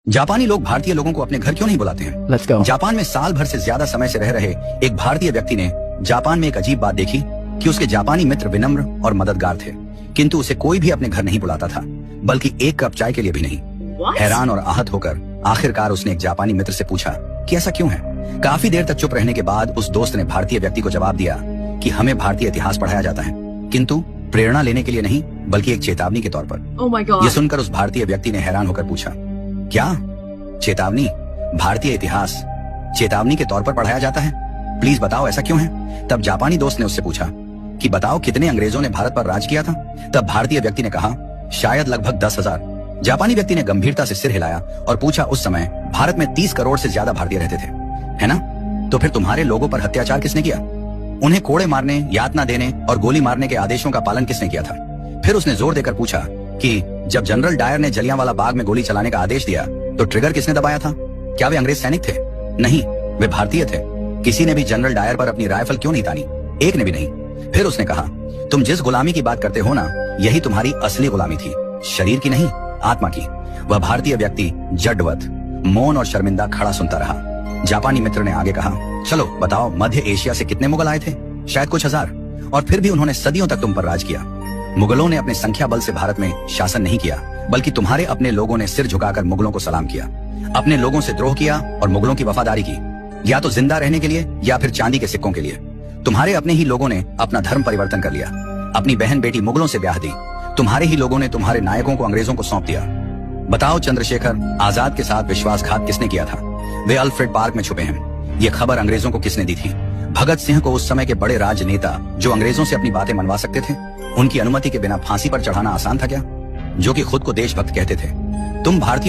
जापानी लोग भारतीय लोगों को अपने घर क्यों नहीं बुलाते हैं? Let's go. जापान में साल भर से ज्यादा समय से रह रहे एक भारतीय व्यक्ति ने जापान में एक अजीब बात देखी कि उसके जापानी मित्र विनम्र और मददगार थे, किंतु उसे कोई भी अपने घर नहीं बुलाता था, बल्कि एक कप चाय के लिए भी नहीं। हैरान और आहत होकर आखिरकार उसने एक जापानी मित्र से पूछा कि ऐसा क्यों है। काफी देर तक चुप रहने के बाद उस दोस्त ने भारतीय व्यक्ति को जवाब दिया कि हमें भारतीय इतिहास पढ़ाया जाता है, किंतु प्रेरणा लेने के लिए नहीं, बल्कि एक चेतावनी के तौर पर। Oh my God. ये सुनकर उस भारतीय व्यक्ति ने हैरान होकर पूछा, क्या चेतावनी? भारतीय इतिहास चेतावनी के तौर पर पढ़ाया जाता है? प्लीज बताओ ऐसा क्यों है? तब जापानी दोस्त ने उससे पूछा कि बताओ कितने अंग्रेजों ने भारत पर राज किया था? तब भारतीय व्यक्ति ने कहा शायद लगभग 10,000। जापानी व्यक्ति ने गंभीरता से सिर हिलाया और पूछा उस समय भारत में 30 करोड़ से ज्यादा भारतीय रहते थे, है ना? तो फिर तुम्हारे लोगों पर अत्याचार किसने किया? उन्हें कोड़े मारने, यातना देने और गोली मारने के आदेशों का पालन किसने किया था? फिर उसने जोर देकर पूछा कि जब जनरल डायर ने जलियांवाला बाग में गोली चलाने का आदेश दिया तो ट्रिगर किसने दबाया था? क्या वे अंग्रेज सैनिक थे? नहीं, वे भारतीय थे। किसी ने भी जनरल डायर पर अपनी राइफल क्यों नहीं तानी? एक ने भी नहीं। फिर उसने कहा तुम जिस गुलामी की बात करते हो ना, यही तुम्हारी असली गुलामी थी, शरीर की नहीं, आत्मा की। वह भारतीय व्यक्ति जडवत, मौन और शर्मिंदा खड़ा सुनता रहा। जापानी मित्र ने आगे कहा चलो बताओ मध्य एशिया से कितने मुगल आए थे? शायद कुछ हजार, और फिर भी उन्होंने सदियों तक तुम पर राज किया। मुगलों ने अपने संख्या बल से भारत में शासन नहीं किया, बल्कि तुम्हारे अपने लोगों ने सिर झुकाकर मुगलों को सलाम किया, अपने लोगों से द्रोह किया और मुगलों की वफादारी की, या तो जिंदा रहने के लिए या फिर चांदी के सिक्कों के लिए। तुम्हारे अपने ही लोगों ने अपना धर्म परिवर्तन कर लिया, अपनी बहन बेटी मुगलों से ब्याह दी। तुम्हारे ही लोगों ने तुम्हारे नायकों को अंग्रेजों को सौंप दिया। बताओ चंद्रशेखर आजाद के साथ विश्वासघात किसने किया था? वे अल्फ्रेड पार्क में छुपे हैं। ये खबर अंग्रेजों को किसने दी थी? भगत सिंह को, उस समय के बड़े राजनेता जो अंग्रेजों से अपनी बातें मनवा सकते थे, उनकी अनुमति के बिना फांसी पर चढ़ाना आसान था क्या? जो कि खुद को देशभक्त कहते थे। तुम भारतीयों